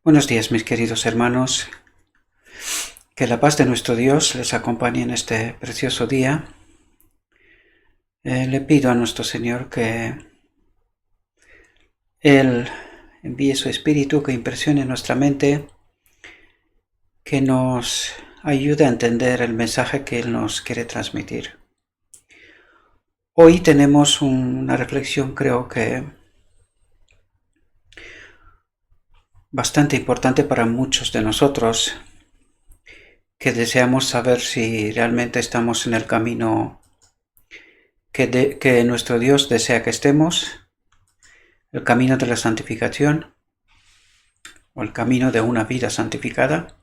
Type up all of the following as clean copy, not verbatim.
Buenos días, mis queridos hermanos. Que la paz de nuestro Dios les acompañe en este precioso día. Le pido a nuestro Señor que Él envíe su Espíritu, que impresione nuestra mente, que nos ayude a entender el mensaje que Él nos quiere transmitir. Hoy tenemos una reflexión, creo que bastante importante para muchos de nosotros, que deseamos saber si realmente estamos en el camino que nuestro Dios desea que estemos, el camino de la santificación o el camino de una vida santificada.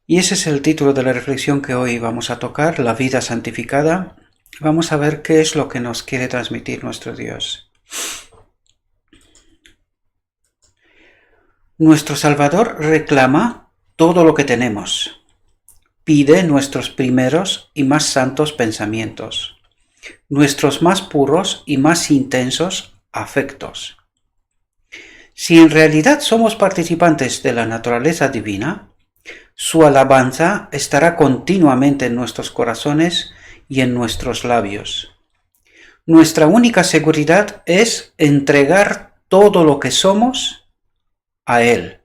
Y ese es el título de la reflexión que hoy vamos a tocar, la vida santificada. Vamos a ver qué es lo que nos quiere transmitir nuestro Dios. Nuestro Salvador reclama todo lo que tenemos. Pide nuestros primeros y más santos pensamientos, nuestros más puros y más intensos afectos. Si en realidad somos participantes de la naturaleza divina, su alabanza estará continuamente en nuestros corazones y en nuestros labios. Nuestra única seguridad es entregar todo lo que somos a Él.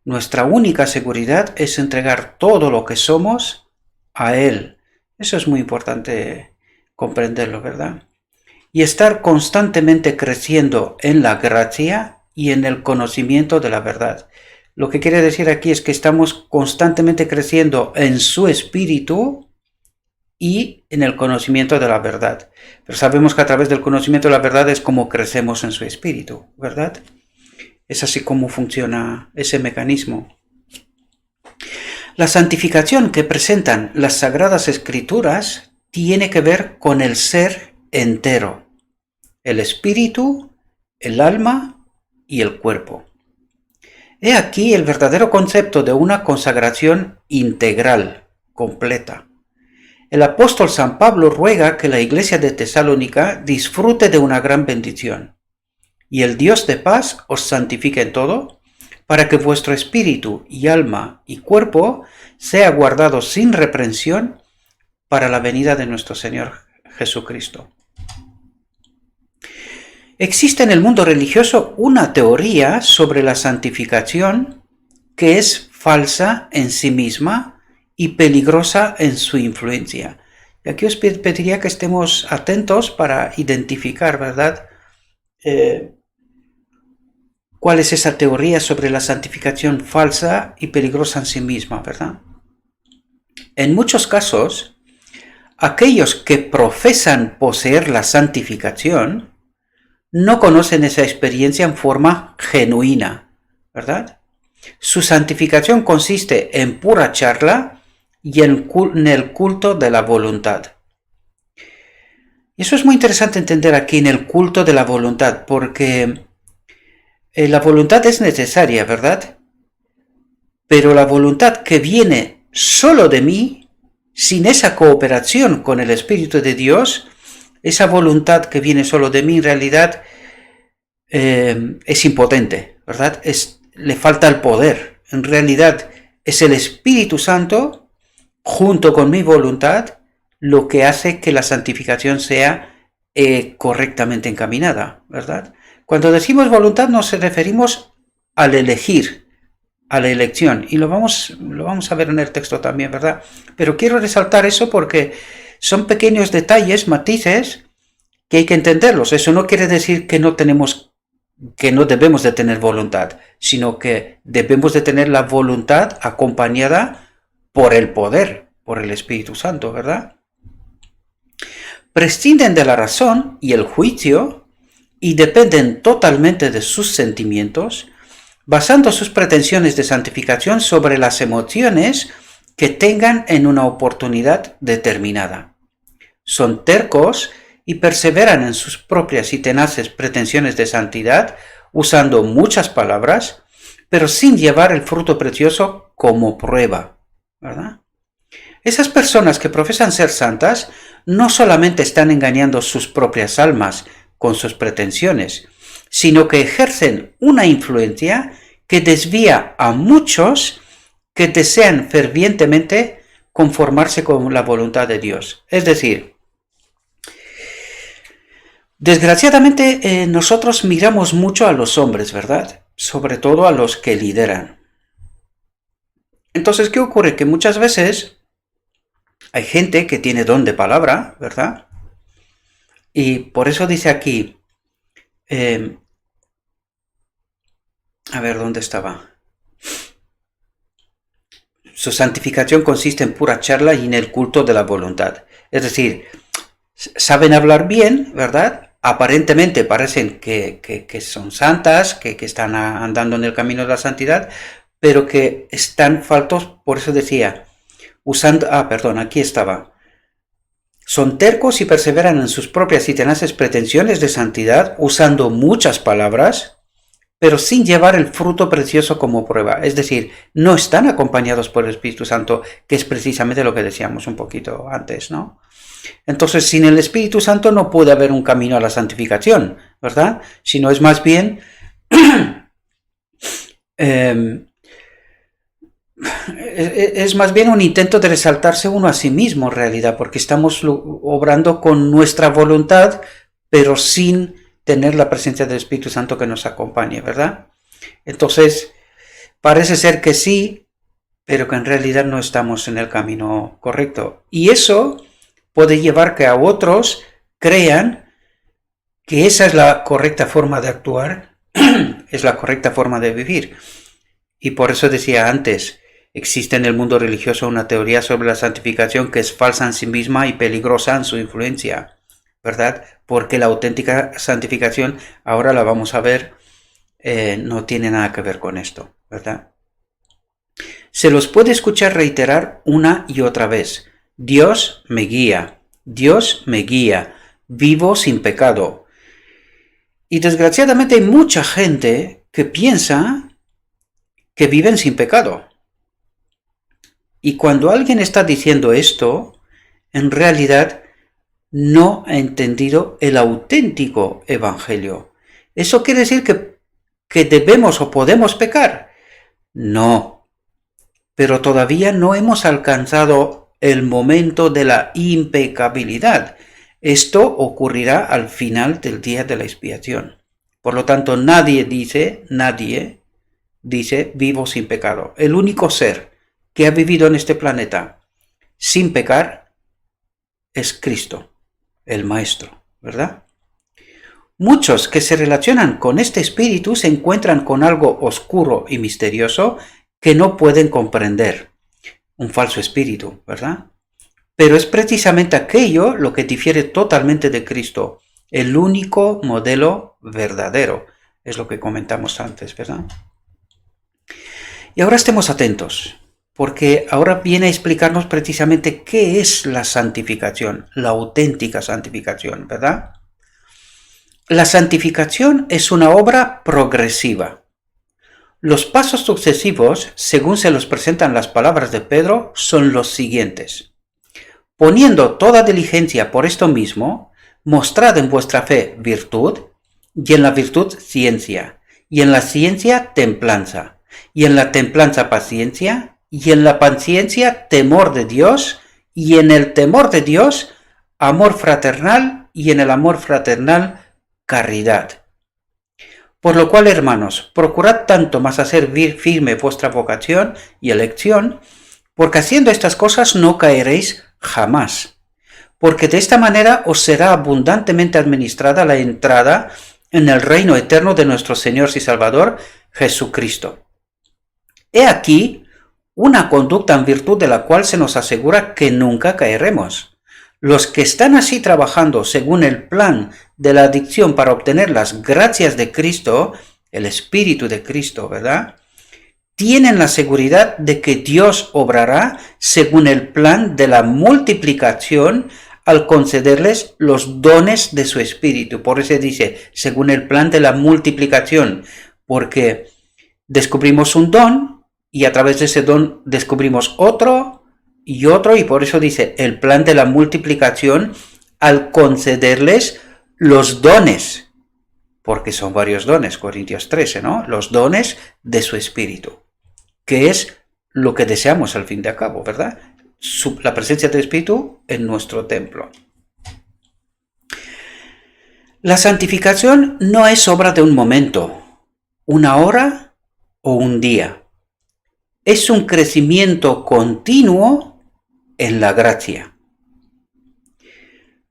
Nuestra única seguridad es entregar todo lo que somos a Él. Eso es muy importante comprenderlo, ¿verdad? Y estar constantemente creciendo en la gracia y en el conocimiento de la verdad. Lo que quiere decir aquí es que estamos constantemente creciendo en su espíritu y en el conocimiento de la verdad. Pero sabemos que a través del conocimiento de la verdad es como crecemos en su espíritu, ¿verdad? Es así como funciona ese mecanismo. La santificación que presentan las Sagradas Escrituras tiene que ver con el ser entero, el espíritu, el alma y el cuerpo. He aquí el verdadero concepto de una consagración integral, completa. El apóstol San Pablo ruega que la iglesia de Tesalónica disfrute de una gran bendición. Y el Dios de paz os santifique en todo, para que vuestro espíritu y alma y cuerpo sea guardado sin reprensión para la venida de nuestro Señor Jesucristo. Existe en el mundo religioso una teoría sobre la santificación que es falsa en sí misma y peligrosa en su influencia. Y aquí os pediría que estemos atentos para identificar, ¿verdad?, ¿cuál es esa teoría sobre la santificación falsa y peligrosa en sí misma, verdad? En muchos casos, aquellos que profesan poseer la santificación no conocen esa experiencia en forma genuina, ¿verdad? Su santificación consiste en pura charla y en el culto de la voluntad. Y eso es muy interesante entender aquí en el culto de la voluntad, porque la voluntad es necesaria, ¿verdad? Pero la voluntad que viene solo de mí, sin esa cooperación con el Espíritu de Dios, esa voluntad que viene solo de mí en realidad es impotente, ¿verdad? Le falta el poder. En realidad es el Espíritu Santo, junto con mi voluntad, lo que hace que la santificación sea correctamente encaminada, ¿verdad? Cuando decimos voluntad nos referimos al elegir, a la elección, y lo vamos a ver en el texto también, ¿verdad? Pero quiero resaltar eso porque son pequeños detalles, matices, que hay que entenderlos. Eso no quiere decir que no debemos de tener voluntad, sino que debemos de tener la voluntad acompañada por el poder, por el Espíritu Santo, ¿verdad? Prescinden de la razón y el juicio y dependen totalmente de sus sentimientos, basando sus pretensiones de santificación sobre las emociones que tengan en una oportunidad determinada. Son tercos y perseveran en sus propias y tenaces pretensiones de santidad, usando muchas palabras, pero sin llevar el fruto precioso como prueba, ¿verdad? Esas personas que profesan ser santas no solamente están engañando sus propias almas con sus pretensiones, sino que ejercen una influencia que desvía a muchos que desean fervientemente conformarse con la voluntad de Dios. Es decir, desgraciadamente nosotros miramos mucho a los hombres, ¿verdad? Sobre todo a los que lideran. Entonces, ¿qué ocurre? Que muchas veces hay gente que tiene don de palabra, ¿verdad? Y por eso dice aquí, a ver, ¿dónde estaba? Su santificación consiste en pura charla y en el culto de la voluntad. Es decir, saben hablar bien, ¿verdad? Aparentemente parecen que son santas, que están andando en el camino de la santidad, pero que están faltos, por eso decía, aquí estaba. Son tercos y perseveran en sus propias y tenaces pretensiones de santidad, usando muchas palabras, pero sin llevar el fruto precioso como prueba. Es decir, no están acompañados por el Espíritu Santo, que es precisamente lo que decíamos un poquito antes, ¿no? Entonces, sin el Espíritu Santo no puede haber un camino a la santificación, ¿verdad? Sino es más bien es más bien un intento de resaltarse uno a sí mismo en realidad, porque estamos obrando con nuestra voluntad, pero sin tener la presencia del Espíritu Santo que nos acompañe, ¿verdad? Entonces, parece ser que sí, pero que en realidad no estamos en el camino correcto. Y eso puede llevar que a otros crean que esa es la correcta forma de actuar, es la correcta forma de vivir. Y por eso decía antes, existe en el mundo religioso una teoría sobre la santificación que es falsa en sí misma y peligrosa en su influencia, ¿verdad? Porque la auténtica santificación, ahora la vamos a ver, no tiene nada que ver con esto, ¿verdad? Se los puede escuchar reiterar una y otra vez. Dios me guía, vivo sin pecado. Y desgraciadamente hay mucha gente que piensa que viven sin pecado. Y cuando alguien está diciendo esto, en realidad no ha entendido el auténtico evangelio. ¿Eso quiere decir que debemos o podemos pecar? No, pero todavía no hemos alcanzado el momento de la impecabilidad. Esto ocurrirá al final del día de la expiación. Por lo tanto, nadie dice vivo sin pecado. El único ser que ha vivido en este planeta sin pecar es Cristo, el Maestro, ¿verdad? Muchos que se relacionan con este espíritu se encuentran con algo oscuro y misterioso que no pueden comprender. Un falso espíritu, ¿verdad? Pero es precisamente aquello lo que difiere totalmente de Cristo, el único modelo verdadero. Es lo que comentamos antes, ¿verdad? Y ahora estemos atentos, porque ahora viene a explicarnos precisamente qué es la santificación, la auténtica santificación, ¿verdad? La santificación es una obra progresiva. Los pasos sucesivos, según se los presentan las palabras de Pedro, son los siguientes. Poniendo toda diligencia por esto mismo, mostrad en vuestra fe virtud, y en la virtud ciencia, y en la ciencia templanza, y en la templanza paciencia, y en la paciencia temor de Dios, y en el temor de Dios amor fraternal, y en el amor fraternal caridad. Por lo cual, hermanos, procurad tanto más hacer firme vuestra vocación y elección, porque haciendo estas cosas no caeréis jamás, porque de esta manera os será abundantemente administrada la entrada en el reino eterno de nuestro Señor y Salvador Jesucristo. He aquí una conducta en virtud de la cual se nos asegura que nunca caeremos. Los que están así trabajando según el plan de la adicción para obtener las gracias de Cristo, el Espíritu de Cristo, ¿verdad?, tienen la seguridad de que Dios obrará según el plan de la multiplicación al concederles los dones de su Espíritu. Por eso dice, según el plan de la multiplicación, porque descubrimos un don y a través de ese don descubrimos otro, y por eso dice el plan de la multiplicación al concederles los dones. porque son varios dones, Corintios 13, ¿no? Los dones de su Espíritu, que es lo que deseamos al fin de cabo, ¿verdad? La presencia del Espíritu en nuestro templo. La santificación no es obra de un momento, una hora o un día. Es un crecimiento continuo en la gracia.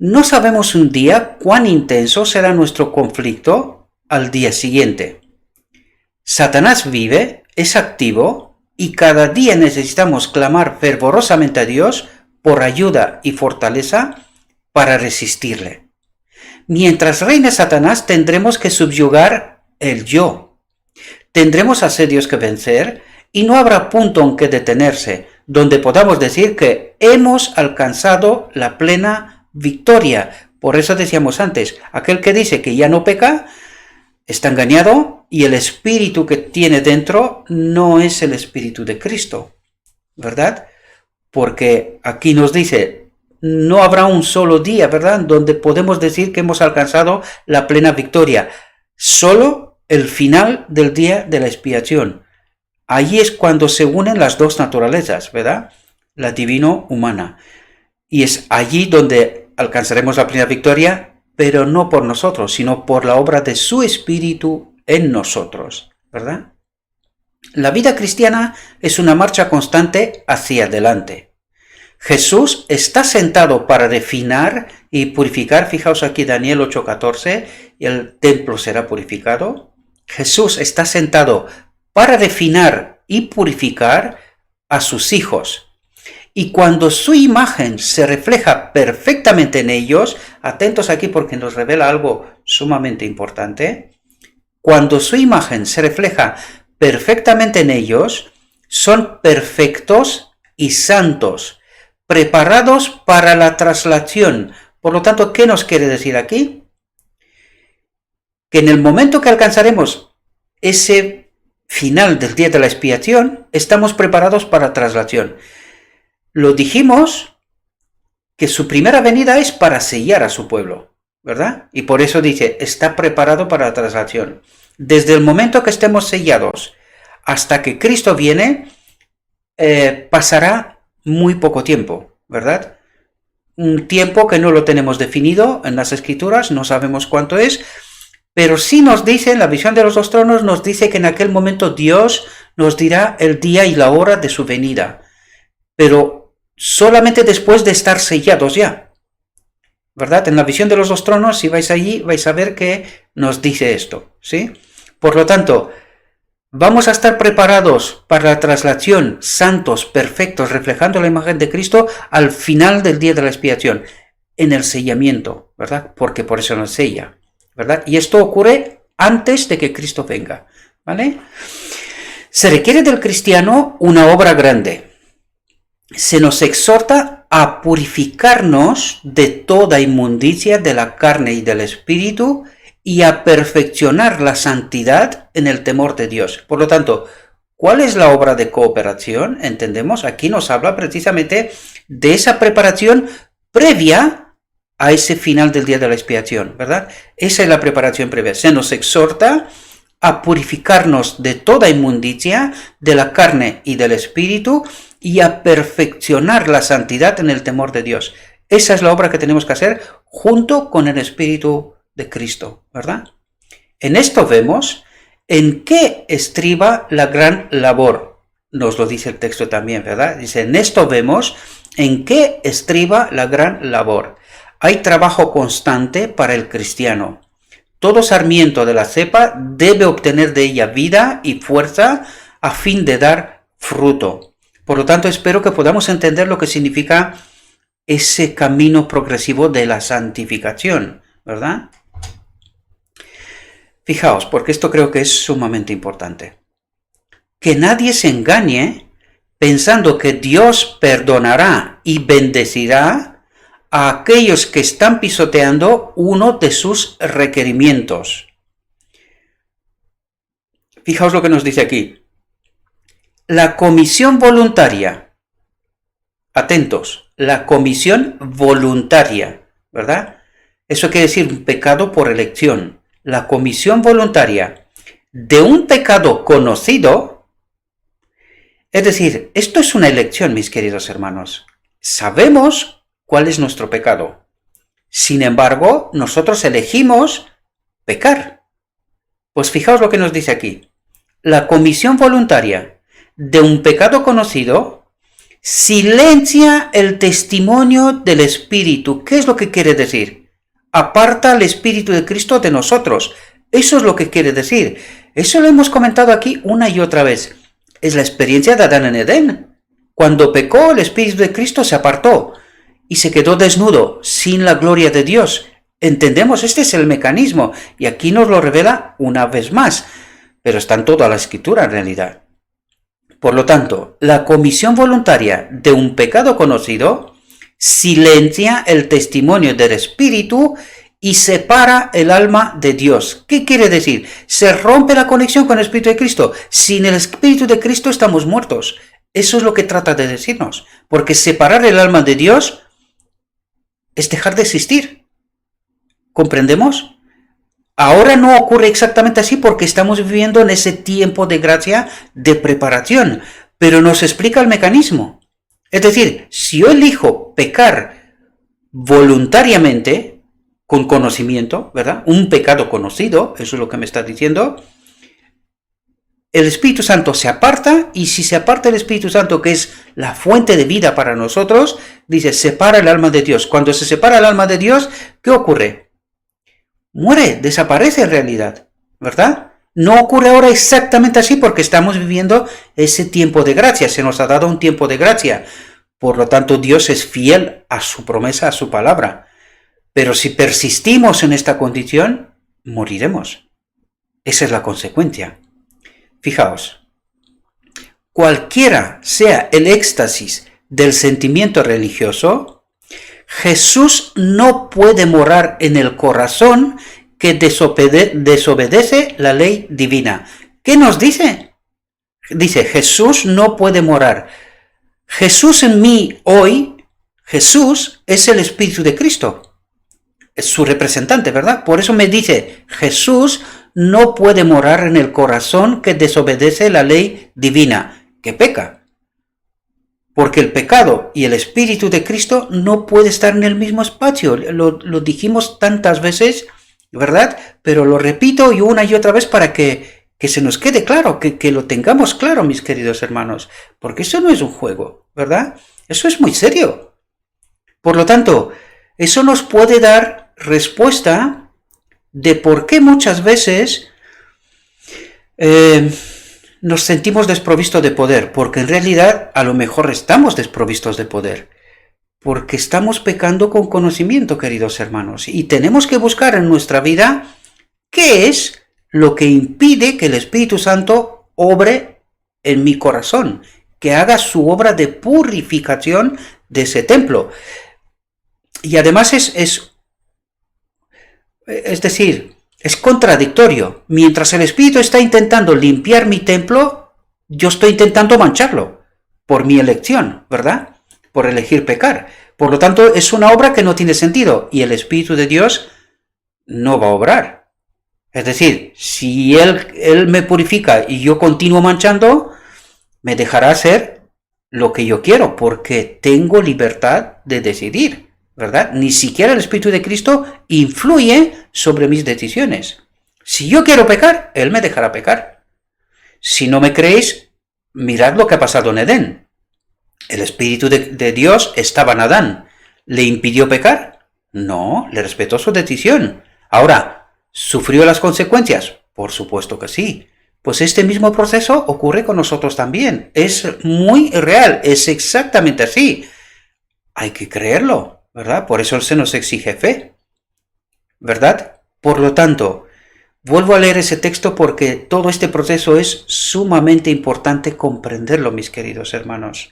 No sabemos un día cuán intenso será nuestro conflicto al día siguiente. Satanás vive, es activo, y cada día necesitamos clamar fervorosamente a Dios por ayuda y fortaleza para resistirle. Mientras reine Satanás, tendremos que subyugar el yo. Tendremos asedios que vencer y no habrá punto en que detenerse, donde podamos decir que hemos alcanzado la plena victoria. Por eso decíamos antes, aquel que dice que ya no peca, está engañado y el espíritu que tiene dentro no es el espíritu de Cristo, ¿verdad? Porque aquí nos dice, no habrá un solo día, ¿verdad?, donde podemos decir que hemos alcanzado la plena victoria. Solo el final del día de la expiación. Allí es cuando se unen las dos naturalezas, ¿verdad? La divino-humana. Y es allí donde alcanzaremos la plena victoria, pero no por nosotros, sino por la obra de su Espíritu en nosotros, ¿verdad? La vida cristiana es una marcha constante hacia adelante. Jesús está sentado para refinar y purificar. Fijaos aquí Daniel 8:14, y el templo será purificado. Jesús está sentado para refinar y purificar a sus hijos. Y cuando su imagen se refleja perfectamente en ellos, atentos aquí porque nos revela algo sumamente importante, cuando su imagen se refleja perfectamente en ellos, son perfectos y santos, preparados para la traslación. Por lo tanto, ¿qué nos quiere decir aquí? Que en el momento que alcanzaremos ese final del día de la expiación, estamos preparados para la traslación. Lo dijimos que su primera venida es para sellar a su pueblo, ¿verdad? Y por eso dice, está preparado para la traslación. Desde el momento que estemos sellados hasta que Cristo viene, pasará muy poco tiempo, ¿verdad? Un tiempo que no lo tenemos definido en las Escrituras, no sabemos cuánto es, pero sí nos dice, en la visión de los dos tronos, nos dice que en aquel momento Dios nos dirá el día y la hora de su venida, pero solamente después de estar sellados ya, ¿verdad? En la visión de los dos tronos, si vais allí, vais a ver que nos dice esto, ¿sí? Por lo tanto, vamos a estar preparados para la traslación, santos, perfectos, reflejando la imagen de Cristo al final del día de la expiación, en el sellamiento, ¿verdad? Porque por eso nos sella, ¿verdad? Y esto ocurre antes de que Cristo venga, ¿vale? Se requiere del cristiano una obra grande. Se nos exhorta a purificarnos de toda inmundicia de la carne y del espíritu y a perfeccionar la santidad en el temor de Dios. Por lo tanto, ¿cuál es la obra de cooperación? Entendemos, aquí nos habla precisamente de esa preparación previa a ese final del día de la expiación, ¿verdad? Esa es la preparación previa. Se nos exhorta a purificarnos de toda inmundicia de la carne y del espíritu y a perfeccionar la santidad en el temor de Dios. Esa es la obra que tenemos que hacer junto con el Espíritu de Cristo, ¿verdad? En esto vemos en qué estriba la gran labor. Nos lo dice el texto también, ¿verdad? Dice, en esto vemos en qué estriba la gran labor. Hay trabajo constante para el cristiano. Todo sarmiento de la cepa debe obtener de ella vida y fuerza a fin de dar fruto. Por lo tanto, espero que podamos entender lo que significa ese camino progresivo de la santificación, ¿verdad? Fijaos, porque esto creo que es sumamente importante. Que nadie se engañe pensando que Dios perdonará y bendecirá a aquellos que están pisoteando uno de sus requerimientos. Fijaos lo que nos dice aquí. La comisión voluntaria, atentos, la comisión voluntaria, ¿verdad? Eso quiere decir un pecado por elección. la comisión voluntaria de un pecado conocido, es decir, esto es una elección, mis queridos hermanos. Sabemos cuál es nuestro pecado. Sin embargo, nosotros elegimos pecar. Pues fijaos lo que nos dice aquí. La comisión voluntaria de un pecado conocido silencia el testimonio del Espíritu. ¿Qué es lo que quiere decir? Aparta al Espíritu de Cristo de nosotros. Eso es lo que quiere decir. Eso lo hemos comentado aquí una y otra vez. Es la experiencia de Adán en Edén. Cuando pecó, el Espíritu de Cristo se apartó y se quedó desnudo, sin la gloria de Dios. Entendemos, este es el mecanismo, y aquí nos lo revela una vez más, pero está en toda la Escritura en realidad. Por lo tanto, la comisión voluntaria de un pecado conocido silencia el testimonio del Espíritu y separa el alma de Dios. ¿Qué quiere decir? Se rompe la conexión con el Espíritu de Cristo. Sin el Espíritu de Cristo estamos muertos. Eso es lo que trata de decirnos, porque separar el alma de Dios es dejar de existir. ¿Comprendemos? Ahora no ocurre exactamente así porque estamos viviendo en ese tiempo de gracia de preparación, pero nos explica el mecanismo. Es decir, si yo elijo pecar voluntariamente, con conocimiento, ¿verdad? Un pecado conocido, eso es lo que me está diciendo, el Espíritu Santo se aparta, y si se aparta el Espíritu Santo, que es la fuente de vida para nosotros, dice, separa el alma de Dios. Cuando se separa el alma de Dios, ¿qué ocurre? Muere, desaparece en realidad, ¿verdad? No ocurre ahora exactamente así porque estamos viviendo ese tiempo de gracia, se nos ha dado un tiempo de gracia. Por lo tanto, Dios es fiel a su promesa, a su palabra. Pero si persistimos en esta condición, moriremos. Esa es la consecuencia. Fijaos, cualquiera sea el éxtasis del sentimiento religioso, Jesús no puede morar en el corazón que desobedece la ley divina. ¿Qué nos dice? Dice, Jesús no puede morar. Jesús en mí hoy, Jesús es el Espíritu de Cristo. Es su representante, ¿verdad? Por eso me dice, Jesús no puede morar en el corazón que desobedece la ley divina, que peca. Porque el pecado y el Espíritu de Cristo no puede estar en el mismo espacio. Lo dijimos tantas veces, ¿verdad? Pero lo repito y una y otra vez para que se nos quede claro, que lo tengamos claro, mis queridos hermanos. Porque eso no es un juego, ¿verdad? Eso es muy serio. Por lo tanto, eso nos puede dar respuesta de por qué muchas veces nos sentimos desprovistos de poder, porque en realidad a lo mejor estamos desprovistos de poder, porque estamos pecando con conocimiento, queridos hermanos, y tenemos que buscar en nuestra vida qué es lo que impide que el Espíritu Santo obre en mi corazón, que haga su obra de purificación de ese templo. Y además es decir, es contradictorio. Mientras el Espíritu está intentando limpiar mi templo, yo estoy intentando mancharlo por mi elección, ¿verdad? Por elegir pecar. Por lo tanto, es una obra que no tiene sentido y el Espíritu de Dios no va a obrar. Es decir, si Él me purifica y yo continúo manchando, me dejará hacer lo que yo quiero porque tengo libertad de decidir, ¿verdad? Ni siquiera el Espíritu de Cristo influye sobre mis decisiones. Si yo quiero pecar, Él me dejará pecar. Si no me creéis, mirad lo que ha pasado en Edén. El Espíritu de Dios estaba en Adán. ¿Le impidió pecar? No, le respetó su decisión. Ahora, ¿sufrió las consecuencias? Por supuesto que sí. Pues este mismo proceso ocurre con nosotros también. Es muy real, es exactamente así. Hay que creerlo, ¿verdad? Por eso se nos exige fe, ¿verdad? Por lo tanto, vuelvo a leer ese texto porque todo este proceso es sumamente importante comprenderlo, mis queridos hermanos.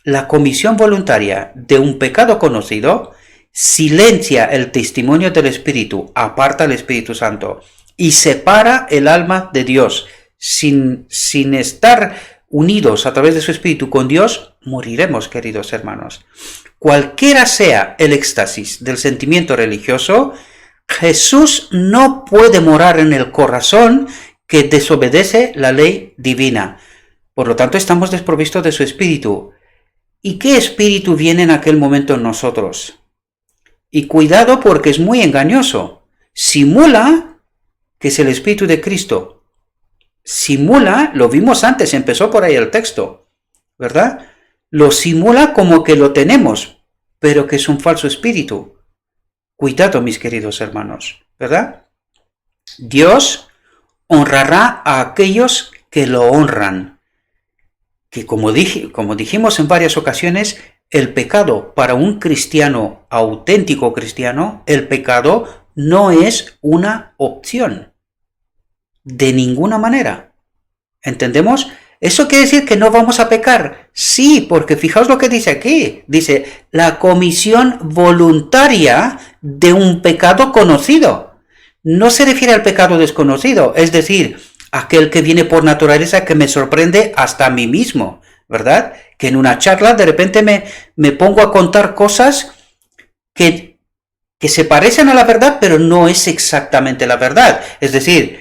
La comisión voluntaria de un pecado conocido silencia el testimonio del Espíritu, aparta al Espíritu Santo y separa el alma de Dios. Sin estar unidos a través de su Espíritu con Dios, moriremos, queridos hermanos. Cualquiera sea el éxtasis del sentimiento religioso, Jesús no puede morar en el corazón que desobedece la ley divina. Por lo tanto, estamos desprovistos de su espíritu. ¿Y qué espíritu viene en aquel momento en nosotros? Y cuidado porque es muy engañoso. Simula que es el espíritu de Cristo. Simula, lo vimos antes, empezó por ahí el texto, ¿verdad? Lo simula como que lo tenemos, pero que es un falso espíritu. Cuidado, mis queridos hermanos, ¿verdad? Dios honrará a aquellos que lo honran. Que como dijimos en varias ocasiones, el pecado para un cristiano, auténtico cristiano, el pecado no es una opción. De ninguna manera. ¿Entendemos? ¿Eso quiere decir que no vamos a pecar? Sí, porque fijaos lo que dice aquí. Dice, la comisión voluntaria de un pecado conocido. No se refiere al pecado desconocido, es decir, aquel que viene por naturaleza que me sorprende hasta a mí mismo, ¿verdad? Que en una charla de repente me pongo a contar cosas que se parecen a la verdad, pero no es exactamente la verdad. Es decir,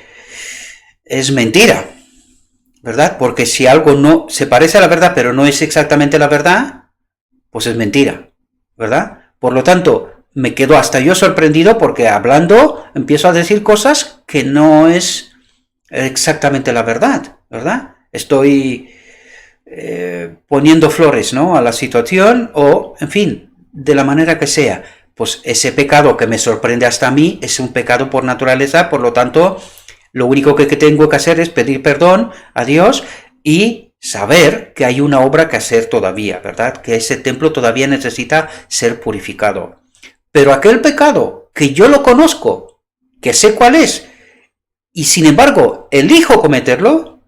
es mentira, ¿verdad? Porque si algo no se parece a la verdad, pero no es exactamente la verdad, pues es mentira, ¿verdad? Por lo tanto, me quedo hasta yo sorprendido porque hablando empiezo a decir cosas que no es exactamente la verdad, ¿verdad? Estoy poniendo flores, ¿no?, a la situación o, en fin, de la manera que sea. Pues ese pecado que me sorprende hasta a mí es un pecado por naturaleza, por lo tanto, lo único que tengo que hacer es pedir perdón a Dios y saber que hay una obra que hacer todavía, ¿verdad? Que ese templo todavía necesita ser purificado. Pero aquel pecado que yo lo conozco, que sé cuál es, y sin embargo elijo cometerlo,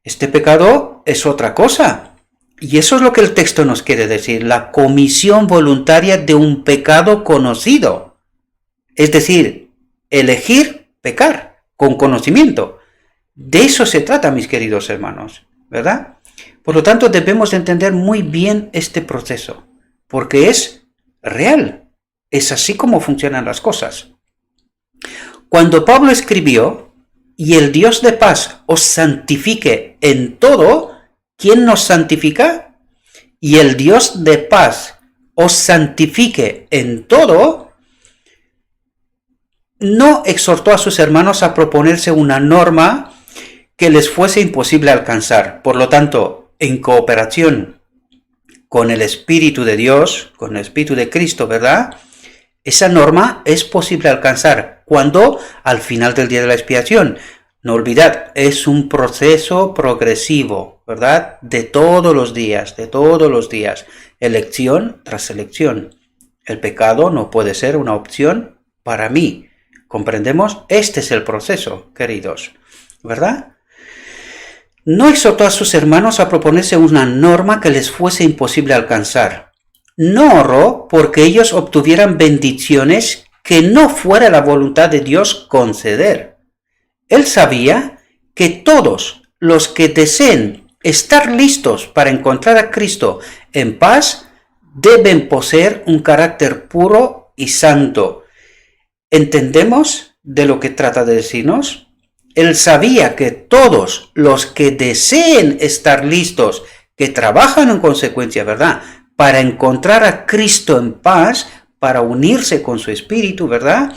este pecado es otra cosa. Y eso es lo que el texto nos quiere decir, la comisión voluntaria de un pecado conocido. Es decir, elegir pecar con conocimiento. De eso se trata, mis queridos hermanos, ¿verdad? Por lo tanto, debemos de entender muy bien este proceso, porque es real. Es así como funcionan las cosas. Cuando Pablo escribió, y el Dios de paz os santifique en todo, ¿quién nos santifica? Y el Dios de paz os santifique en todo, no exhortó a sus hermanos a proponerse una norma que les fuese imposible alcanzar. Por lo tanto, en cooperación con el Espíritu de Dios, con el Espíritu de Cristo, ¿verdad?, esa norma es posible alcanzar. ¿Cuándo? Al final del día de la expiación. No olvidad, es un proceso progresivo, ¿verdad? De todos los días. Elección tras elección. El pecado no puede ser una opción para mí. ¿Comprendemos? Este es el proceso, queridos, ¿verdad? No exhortó a sus hermanos a proponerse una norma que les fuese imposible alcanzar. No oró porque ellos obtuvieran bendiciones que no fuera la voluntad de Dios conceder. Él sabía que todos los que deseen estar listos para encontrar a Cristo en paz deben poseer un carácter puro y santo. ¿Entendemos de lo que trata de decirnos? Él sabía que todos los que deseen estar listos, que trabajan en consecuencia, ¿verdad?, para encontrar a Cristo en paz, para unirse con su espíritu, ¿verdad?,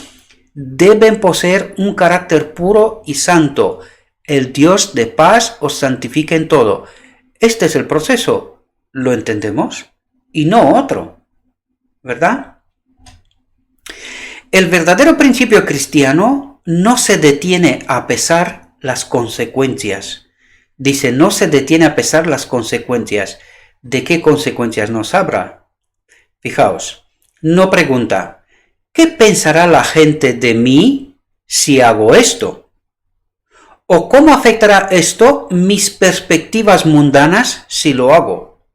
deben poseer un carácter puro y santo. El Dios de paz os santifica en todo. Este es el proceso. ¿Lo entendemos? Y no otro, ¿verdad? El verdadero principio cristiano no se detiene a pesar las consecuencias. Dice, no se detiene a pesar las consecuencias. ¿De qué consecuencias nos habla? Fijaos, no pregunta, ¿qué pensará la gente de mí si hago esto? ¿O cómo afectará esto mis perspectivas mundanas si lo hago?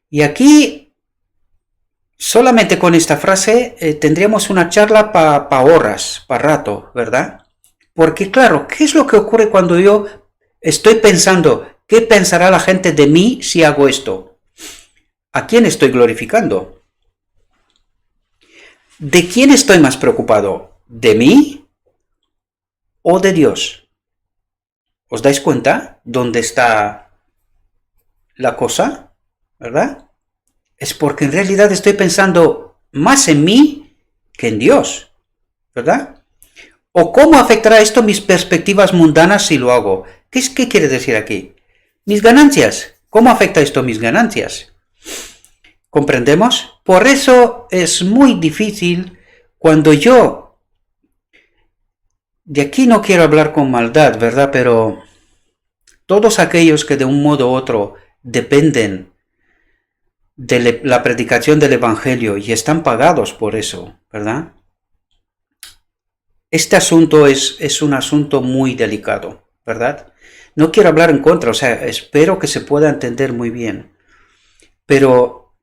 Y aquí, solamente con esta frase, tendríamos una charla para horas, para rato, ¿verdad? Porque claro, ¿qué es lo que ocurre cuando yo estoy pensando, ¿qué pensará la gente de mí si hago esto? ¿A quién estoy glorificando? ¿De quién estoy más preocupado? ¿De mí o de Dios? ¿Os dais cuenta dónde está la cosa? ¿Verdad? Es porque en realidad estoy pensando más en mí que en Dios. ¿Verdad? ¿O cómo afectará esto mis perspectivas mundanas si lo hago? ¿Qué quiere decir aquí? Mis ganancias. ¿Cómo afecta esto mis ganancias? ¿Comprendemos? Por eso es muy difícil cuando yo... De aquí no quiero hablar con maldad, ¿verdad? Pero todos aquellos que de un modo u otro dependen de la predicación del Evangelio y están pagados por eso, ¿verdad? Este asunto es un asunto muy delicado, ¿verdad? No quiero hablar en contra, o sea, espero que se pueda entender muy bien. Pero,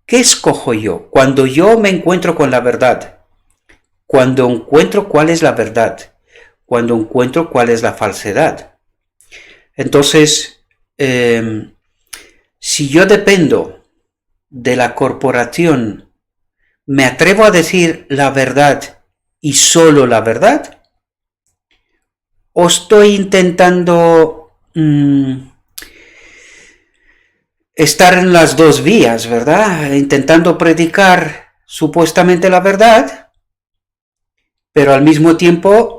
¿qué escojo yo? Cuando yo me encuentro con la verdad, cuando encuentro cuál es la verdad, cuando encuentro cuál es la falsedad. Entonces, si yo dependo de la corporación, ¿me atrevo a decir la verdad y solo la verdad? ¿O estoy intentando estar en las dos vías, ¿verdad? Intentando predicar supuestamente la verdad, pero al mismo tiempo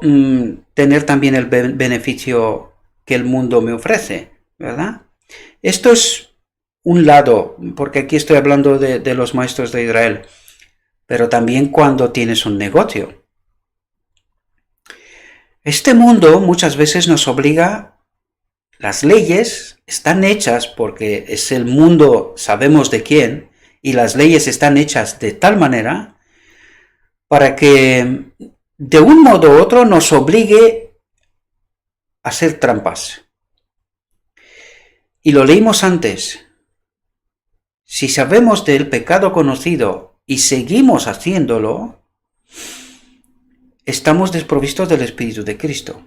tener también el beneficio que el mundo me ofrece, ¿verdad? Esto es un lado, porque aquí estoy hablando de los maestros de Israel, pero también cuando tienes un negocio. Este mundo muchas veces nos obliga, las leyes están hechas porque es el mundo, sabemos de quién, y las leyes están hechas de tal manera para que de un modo u otro nos obligue a hacer trampas. Y lo leímos antes. Si sabemos del pecado conocido y seguimos haciéndolo, estamos desprovistos del Espíritu de Cristo.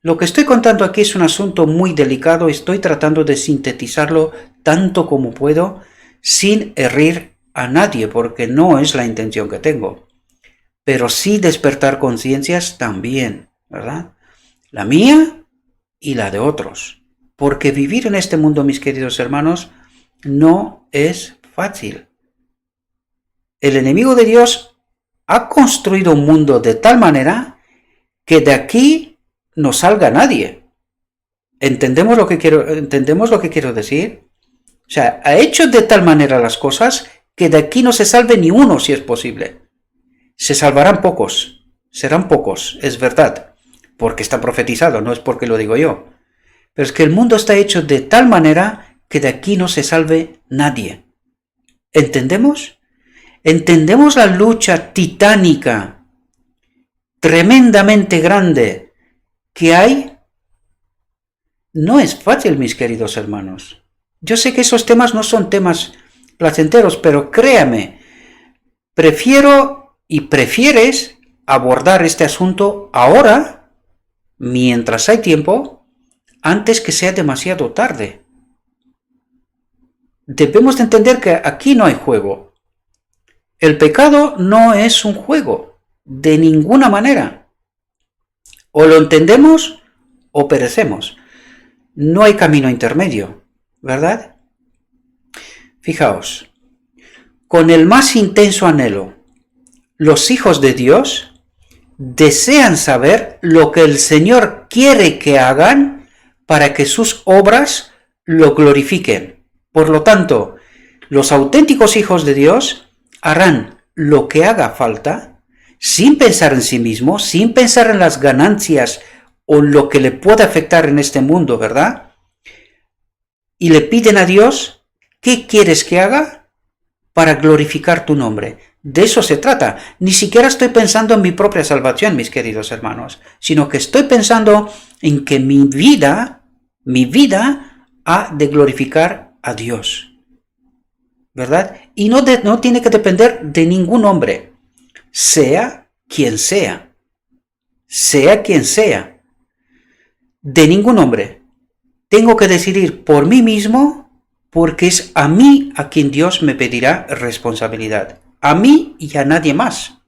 Lo que estoy contando aquí es un asunto muy delicado, estoy tratando de sintetizarlo tanto como puedo, sin herir a nadie, porque no es la intención que tengo. Pero sí despertar conciencias también, ¿verdad? La mía y la de otros. Porque vivir en este mundo, mis queridos hermanos, no es fácil. El enemigo de Dios ha construido un mundo de tal manera que de aquí no salga nadie. ¿Entendemos lo que quiero decir? O sea, ha hecho de tal manera las cosas que de aquí no se salve ni uno si es posible. Se salvarán pocos, serán pocos, es verdad, porque está profetizado, no es porque lo digo yo. Pero es que el mundo está hecho de tal manera que de aquí no se salve nadie. ¿Entendemos? ¿Entendemos la lucha titánica, tremendamente grande, que hay? No es fácil, mis queridos hermanos. Yo sé que esos temas no son temas placenteros, pero créame, prefiero y prefieres abordar este asunto ahora, mientras hay tiempo, antes que sea demasiado tarde. Debemos de entender que aquí no hay juego. El pecado no es un juego, de ninguna manera. O lo entendemos o perecemos. No hay camino intermedio, ¿verdad? Fijaos, con el más intenso anhelo, los hijos de Dios desean saber lo que el Señor quiere que hagan para que sus obras lo glorifiquen. Por lo tanto, los auténticos hijos de Dios harán lo que haga falta sin pensar en sí mismos, sin pensar en las ganancias o lo que le puede afectar en este mundo, ¿verdad? Y le piden a Dios, ¿qué quieres que haga para glorificar tu nombre? De eso se trata. Ni siquiera estoy pensando en mi propia salvación, mis queridos hermanos, sino que estoy pensando en que mi vida ha de glorificar a Dios, ¿verdad? Y no tiene que depender de ningún hombre, sea quien sea, de ningún hombre. Tengo que decidir por mí mismo porque es a mí a quien Dios me pedirá responsabilidad. a mí y a nadie más,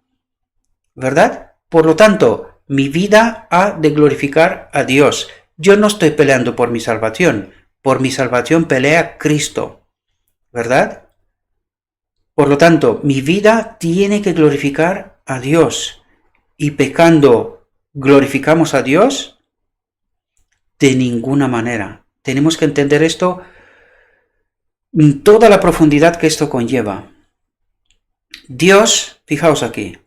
¿verdad? Por lo tanto, mi vida ha de glorificar a Dios. Yo no estoy peleando por mi salvación pelea Cristo, ¿verdad? Por lo tanto, mi vida tiene que glorificar a Dios. Y pecando, ¿glorificamos a Dios? De ninguna manera. Tenemos que entender esto, toda la profundidad que esto conlleva. Dios, fijaos aquí,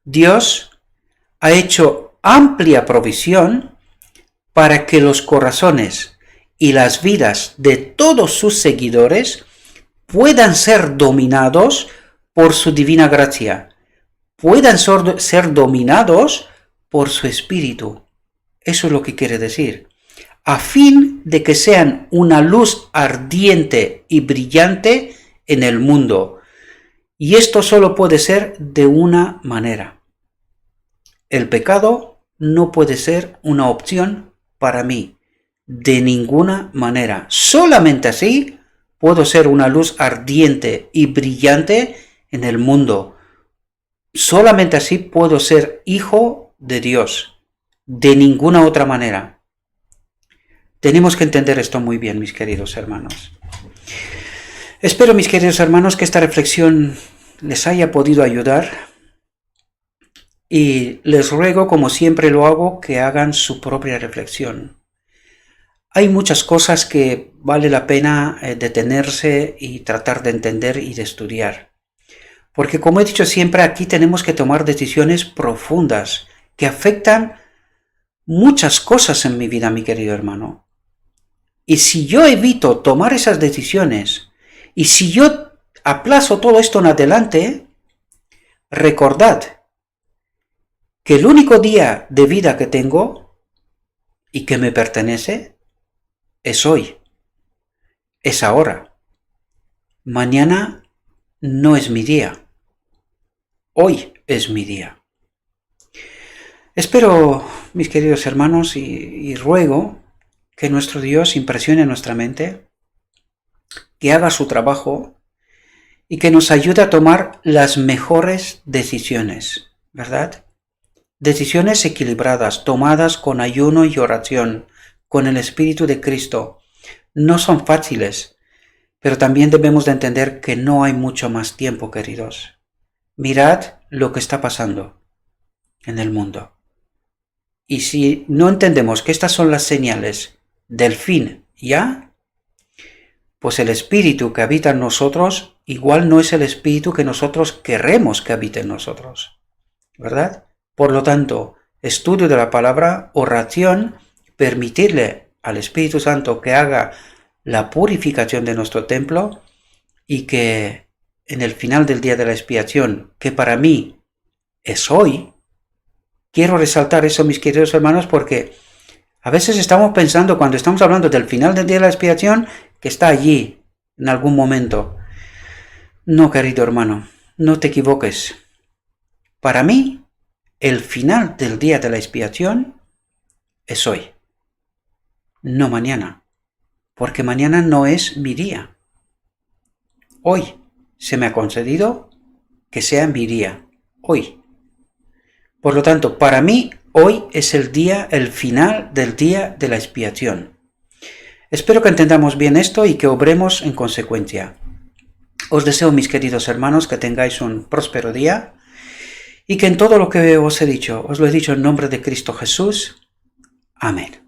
Dios ha hecho amplia provisión para que los corazones y las vidas de todos sus seguidores puedan ser dominados por su divina gracia, puedan ser dominados por su espíritu. Eso es lo que quiere decir. A fin de que sean una luz ardiente y brillante en el mundo. Y esto solo puede ser de una manera. El pecado no puede ser una opción para mí. De ninguna manera. Solamente así puedo ser una luz ardiente y brillante en el mundo. Solamente así puedo ser hijo de Dios. De ninguna otra manera. Tenemos que entender esto muy bien, mis queridos hermanos. Espero, mis queridos hermanos, que esta reflexión les haya podido ayudar. Y les ruego, como siempre lo hago, que hagan su propia reflexión. Hay muchas cosas que vale la pena detenerse y tratar de entender y de estudiar. Porque, como he dicho siempre, aquí tenemos que tomar decisiones profundas que afectan muchas cosas en mi vida, mi querido hermano. Y si yo evito tomar esas decisiones, y si yo aplazo todo esto en adelante, recordad que el único día de vida que tengo y que me pertenece es hoy, es ahora. Mañana no es mi día, hoy es mi día. Espero, mis queridos hermanos, y ruego que nuestro Dios impresione nuestra mente, que haga su trabajo y que nos ayude a tomar las mejores decisiones, ¿verdad? Decisiones equilibradas, tomadas con ayuno y oración, con el Espíritu de Cristo. No son fáciles, pero también debemos de entender que no hay mucho más tiempo, queridos. Mirad lo que está pasando en el mundo. Y si no entendemos que estas son las señales del fin ya, pues el espíritu que habita en nosotros igual no es el espíritu que nosotros queremos que habite en nosotros, ¿verdad? Por lo tanto, estudio de la palabra, oración, permitirle al Espíritu Santo que haga la purificación de nuestro templo y que en el final del día de la expiación, que para mí es hoy, quiero resaltar eso, mis queridos hermanos, porque a veces estamos pensando, cuando estamos hablando del final del día de la expiación, que está allí, en algún momento. No, querido hermano, no te equivoques. Para mí, el final del día de la expiación es hoy, no mañana, porque mañana no es mi día. Hoy se me ha concedido que sea mi día, hoy. Por lo tanto, para mí, hoy es el final del día de la expiación. Espero que entendamos bien esto y que obremos en consecuencia. Os deseo, mis queridos hermanos, que tengáis un próspero día y que en todo lo que os he dicho, os lo he dicho en nombre de Cristo Jesús. Amén.